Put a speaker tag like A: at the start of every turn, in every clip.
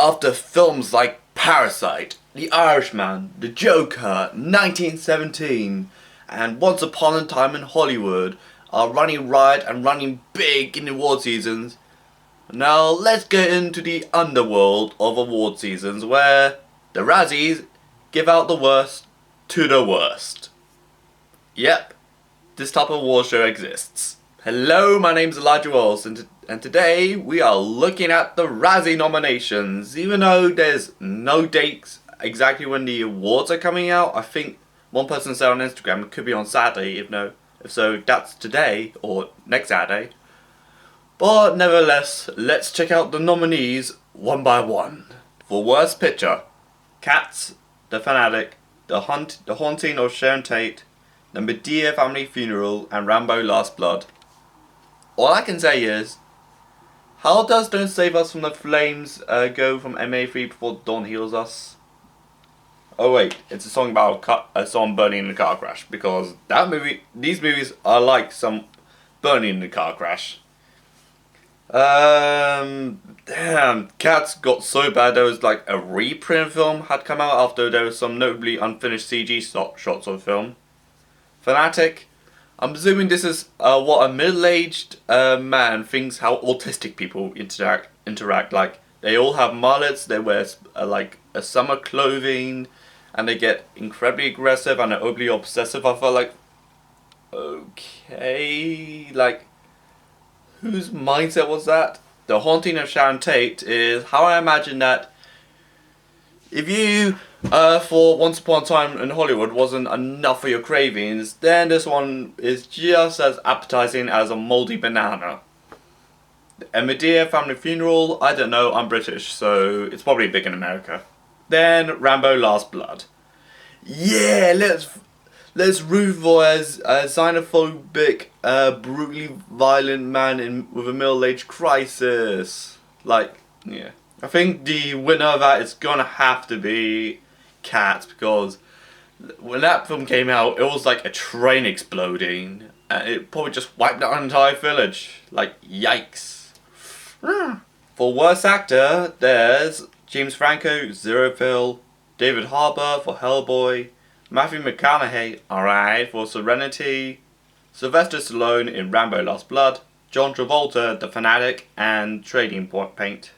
A: after films like Parasite, The Irishman, The Joker, 1917, and Once Upon a Time in Hollywood are running riot and running big in the award seasons, now let's get into the underworld of award seasons where the Razzies give out the worst to the worst. Yep, this type of award show exists. Hello, my name's Elijah Wells, and today we are looking at the Razzie nominations. Even though there's no dates exactly when the awards are coming out, I think one person said on Instagram it could be on Saturday. If so, that's today or next Saturday. But nevertheless, let's check out the nominees one by one. For Worst Picture, Cats, The Fanatic, The Haunting of Sharon Tate, The Medea Family Funeral, and Rambo Last Blood. All I can say is, how does Don't Save Us from the Flames go from MA3 Before Dawn Heals Us? Oh wait, it's a song about a song burning in a car crash, because these movies are like some burning in a car crash. Damn, Cats got so bad there was like a reprint film had come out after there was some notably unfinished CG shots of the film. Fanatic, I'm assuming this is what a middle-aged man thinks how autistic people interact. Like, they all have mullets, they wear like a summer clothing, and they get incredibly aggressive and are overly obsessive. I felt like, okay, like, whose mindset was that? The Haunting of Sharon Tate is how I imagine that if you, for Once Upon a Time in Hollywood wasn't enough for your cravings, then this one is just as appetizing as a moldy banana. A Medea Family Funeral, I don't know, I'm British, so it's probably big in America. Then Rambo Last Blood. Yeah, let's root for a xenophobic, brutally violent man with a middle-age crisis. Like, yeah. I think the winner of that is gonna have to be Cats, because when that film came out, it was like a train exploding, and it probably just wiped out an entire village. Like, yikes. For Worst Actor, there's James Franco, Zerophil, David Harbour for Hellboy, Matthew McConaughey, alright, for Serenity, Sylvester Stallone in Rambo Last Blood, John Travolta, The Fanatic, and Trading Paint.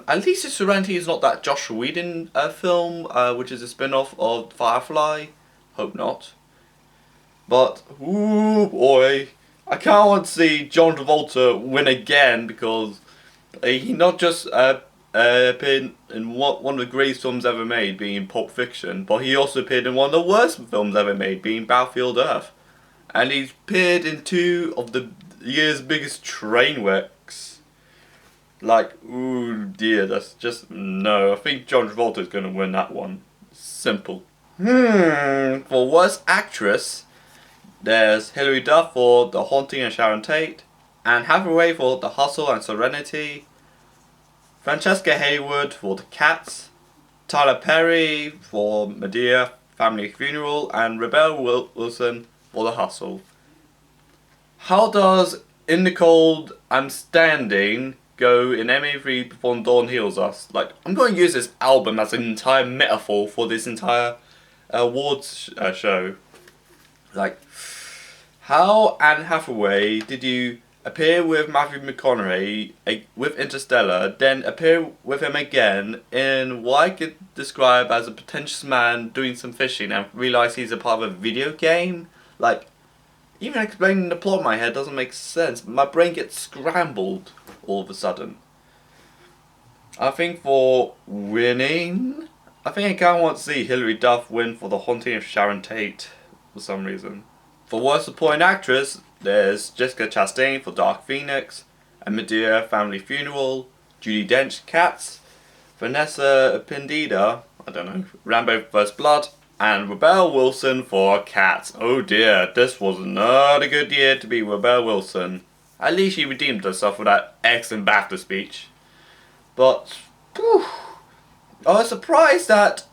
A: At least Serenity is not that Josh Whedon film, which is a spin-off of Firefly. Hope not. But, ooh boy, I can't wait to see John Travolta win again, because he not just appeared in one of the greatest films ever made, being Pulp Fiction, but he also appeared in one of the worst films ever made, being Battlefield Earth. And he's appeared in two of the year's biggest train wrecks. Like, ooh dear, that's just, no. I think John Travolta is going to win that one. Simple. For Worst Actress, there's Hilary Duff for The Haunting of Sharon Tate, Anne Hathaway for The Hustle and Serenity, Francesca Hayward for The Cats, Tyler Perry for Medea Family Funeral, and Rebel Wilson for The Hustle. How does In the Cold I'm Standing go in MA3 Before Dawn Heals Us? Like, I'm going to use this album as an entire metaphor for this entire awards show. Like, how, Anne Hathaway, did you appear with Matthew McConaughey with Interstellar, then appear with him again in what I could describe as a pretentious man doing some fishing and realise he's a part of a video game? Like, even explaining the plot in my head doesn't make sense. My brain gets scrambled all of a sudden. I think for winning, I think I kind of want to see Hilary Duff win for The Haunting of Sharon Tate for some reason. For Worst Supporting Actress, there's Jessica Chastain for Dark Phoenix, A Medea Family Funeral, Judi Dench, Cats, Vanessa Pendida, I don't know, Rambo First Blood, and Rebel Wilson for Cats. Oh dear, this was not a good year to be Rebel Wilson. At least she redeemed herself with that excellent BAFTA speech. But, whew, I was surprised that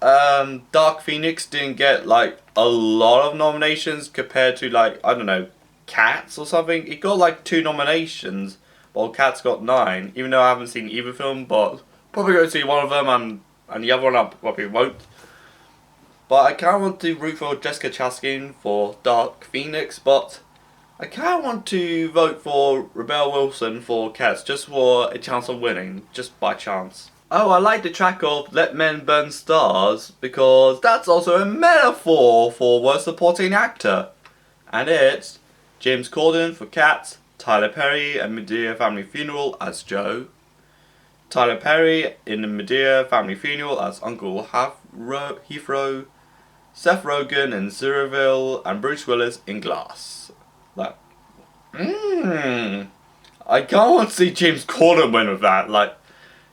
A: Dark Phoenix didn't get like a lot of nominations compared to, like, I don't know, Cats or something. It got like 2 nominations, while Cats got 9. Even though I haven't seen either film, but probably go see one of them and the other one I probably won't. But I kind of want to root for Jessica Chastain for Dark Phoenix, but I kind of want to vote for Rebel Wilson for Cats just for a chance of winning, just by chance. Oh, I like the track of Let Men Burn Stars because that's also a metaphor for Worst Supporting Actor. And it's James Corden for Cats, Tyler Perry and Medea Family Funeral as Joe, Tyler Perry in the Medea Family Funeral as Uncle Heathrow, Seth Rogen in Zeroville, and Bruce Willis in Glass. Like, I can't want to see James Corden win with that. Like,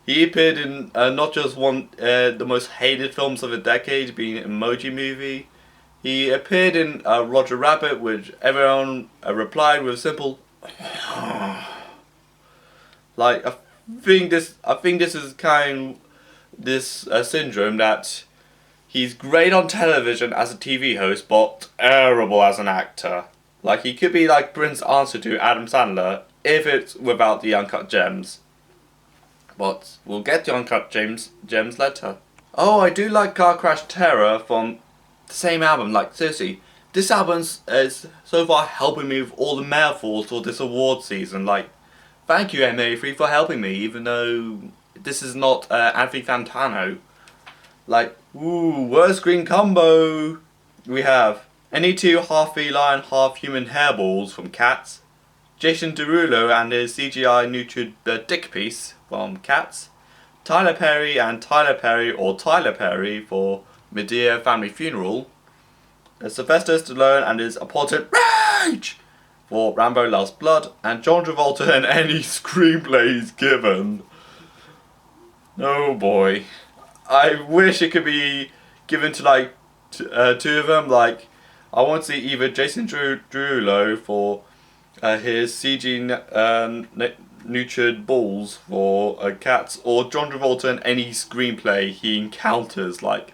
A: he appeared in not just one the most hated films of the decade, being Emoji Movie. He appeared in Roger Rabbit, which everyone replied with simple. Like, I think this is this syndrome that he's great on television as a TV host, but terrible as an actor. Like, he could be like Prince's answer to Adam Sandler if it's without the uncut gems. But we'll get to uncut gems later. Oh, I do like Car Crash Terror from the same album. Like, seriously, this album is so far helping me with all the metaphors for this award season. Like, thank you MA3 for helping me, even though this is not Anthony Fantano. Like, worst green combo. We have any two half feline, half human hairballs from Cats, Jason Derulo and his CGI nurtured dick piece from Cats, Tyler Perry and Tyler Perry or Tyler Perry for Medea Family Funeral, Sylvester Stallone and his appointed rage for Rambo Last Blood, and John Travolta in any screenplay he's given. Oh boy. I wish it could be given to like two of them. Like, I want to see either Jason Derulo for his CG nurtured balls for Cats, or John Travolta in any screenplay he encounters. Like,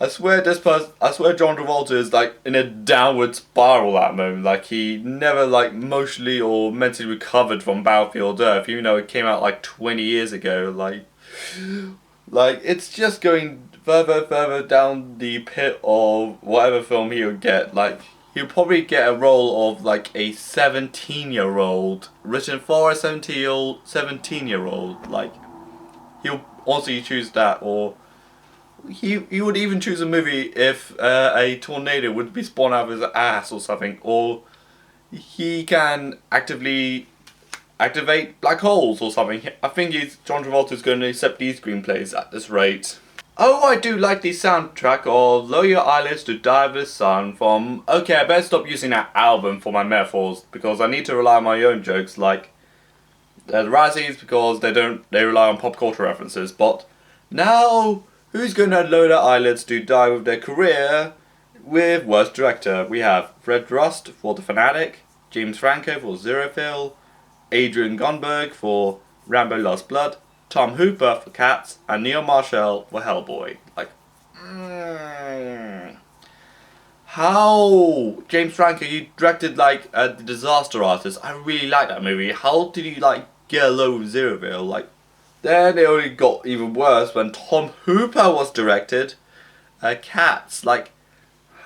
A: I swear John Travolta is like in a downward spiral at the moment. Like, he never like emotionally or mentally recovered from Battlefield Earth, even though it came out like 20 years ago. Like it's just going further down the pit of whatever film he would get. Like, he'll probably get a role of like a 17-year-old, written for a 17-year-old. Like, he'll honestly choose that, or he would even choose a movie if a tornado would be spawned out of his ass or something, or he can actively activate black holes or something. I think John Travolta's going to accept these screenplays at this rate. Oh, I do like the soundtrack of Lower Your Eyelids to Die with the Sun from... Okay, I better stop using that album for my metaphors, because I need to rely on my own jokes, like the Razzies, because they rely on pop culture references. But now, who's going to lower their eyelids to die with their career with Worst Director? We have Fred Rust for The Fanatic, James Franco for Zerophil, Adrian Gunberg for Rambo Last Blood, Tom Hooper for Cats, and Neil Marshall for Hellboy. Like, how? James Franco, you directed like The Disaster Artist. I really like that movie. How did you like get along with Zeroville? Like, then it only got even worse when Tom Hooper was directed Cats. Like,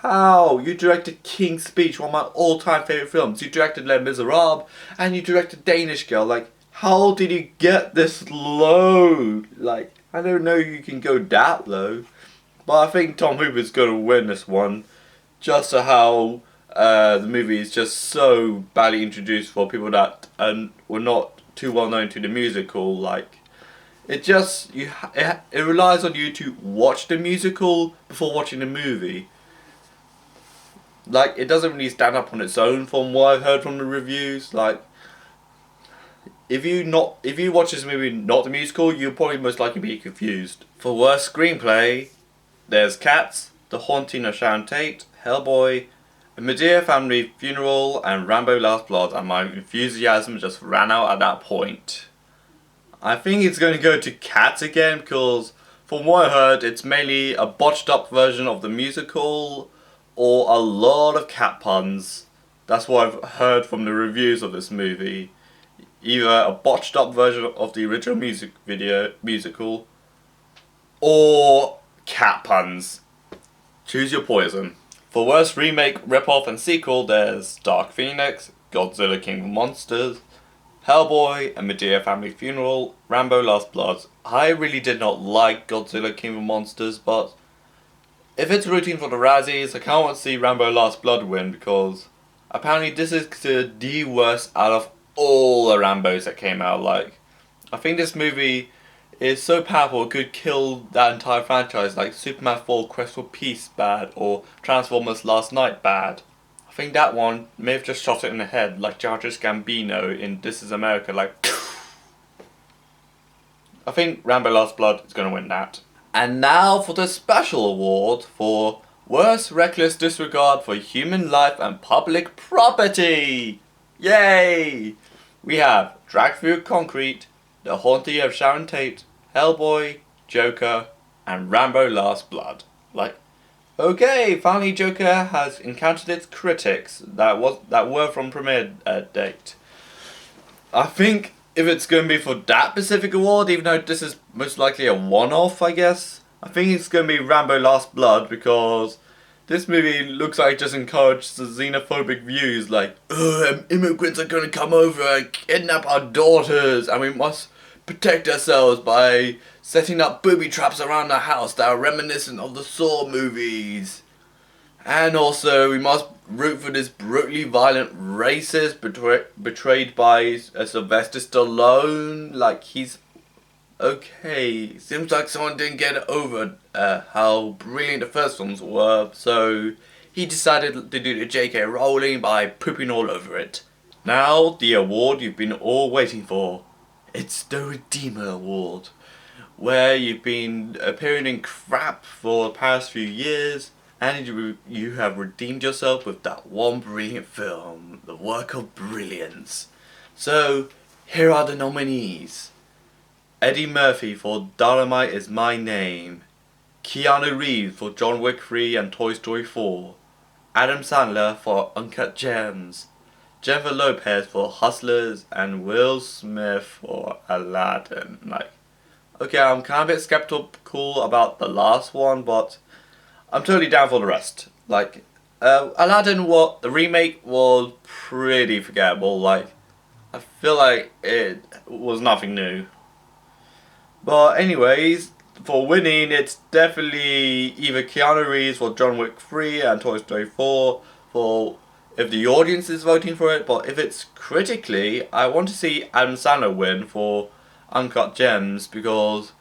A: how? You directed King's Speech, one of my all-time favourite films. You directed Les Miserables, and you directed Danish Girl. Like, how did you get this low? Like, I don't know you can go that low. But I think Tom Hooper's going to win this one. Just to how the movie is just so badly introduced for people that were not too well known to the musical. Like, it just, it relies on you to watch the musical before watching the movie. Like, it doesn't really stand up on its own from what I've heard from the reviews. Like, if you watch this movie not the musical, you'll probably most likely be confused. For worst screenplay, there's Cats, The Haunting of Sharon Tate, Hellboy, A Medea Family Funeral, and Rambo Last Blood, and my enthusiasm just ran out at that point. I think it's going to go to Cats again, because from what I heard, it's mainly a botched up version of the musical, or a lot of cat puns. That's what I've heard from the reviews of this movie. either a botched up version of the original musical, or cat puns. Choose your poison. For worst remake, rip-off and sequel, there's Dark Phoenix, Godzilla King of Monsters, Hellboy, A Medea Family Funeral, Rambo Last Blood. I really did not like Godzilla King of Monsters, but if it's rooting for the Razzies, I can't want to see Rambo Last Blood win, because apparently this is considered the worst out of all the Rambos that came out. Like, I think this movie is so powerful it could kill that entire franchise, like Superman 4 Quest for Peace bad, or Transformers Last Night bad. I think that one may have just shot it in the head, like Jarvis Gambino in This Is America, like I think Rambo Last Blood is going to win that. And now for the special award for Worst Reckless Disregard for Human Life and Public Property! Yay! We have Drag Through Concrete, The Haunting of Sharon Tate, Hellboy, Joker, and Rambo Last Blood. Like, okay, finally Joker has encountered its critics that were from premiere date. I think if it's going to be for that specific award, even though this is most likely a one-off, I guess, I think it's going to be Rambo Last Blood, because this movie looks like it just encouraged the xenophobic views, like, immigrants are going to come over and kidnap our daughters, and we must protect ourselves by setting up booby traps around the house that are reminiscent of the Saw movies. And also, we must root for this brutally violent racist betrayed by Sylvester Stallone. Like, he's okay. Seems like someone didn't get over how brilliant the first films were, so he decided to do the J.K. Rowling by pooping all over it. Now, the award you've been all waiting for. It's the Redeemer Award, where you've been appearing in crap for the past few years, and you have redeemed yourself with that one brilliant film, the work of brilliance. So, here are the nominees. Eddie Murphy for Dolomite Is My Name, Keanu Reeves for John Wick 3 and Toy Story 4, Adam Sandler for Uncut Gems, Jennifer Lopez for Hustlers, and Will Smith for Aladdin. Like, okay, I'm kind of a bit skeptical about the last one, but I'm totally down for the rest. Like, Aladdin, the remake was pretty forgettable. Like, I feel like it was nothing new. But anyways, for winning, it's definitely either Keanu Reeves for John Wick 3 and Toy Story 4 for if the audience is voting for it, but if it's critically, I want to see Adam Sandler win for Uncut Gems, because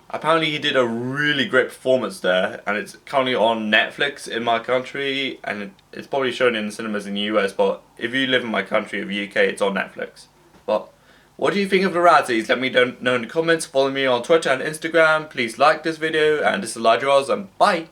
A: apparently he did a really great performance there, and it's currently on Netflix in my country, and it's probably shown in cinemas in the US, but if you live in my country of the UK, it's on Netflix. But what do you think of the Razzies? Let me know in the comments. Follow me on Twitter and Instagram. Please like this video, and this is Elijah Oz, and bye!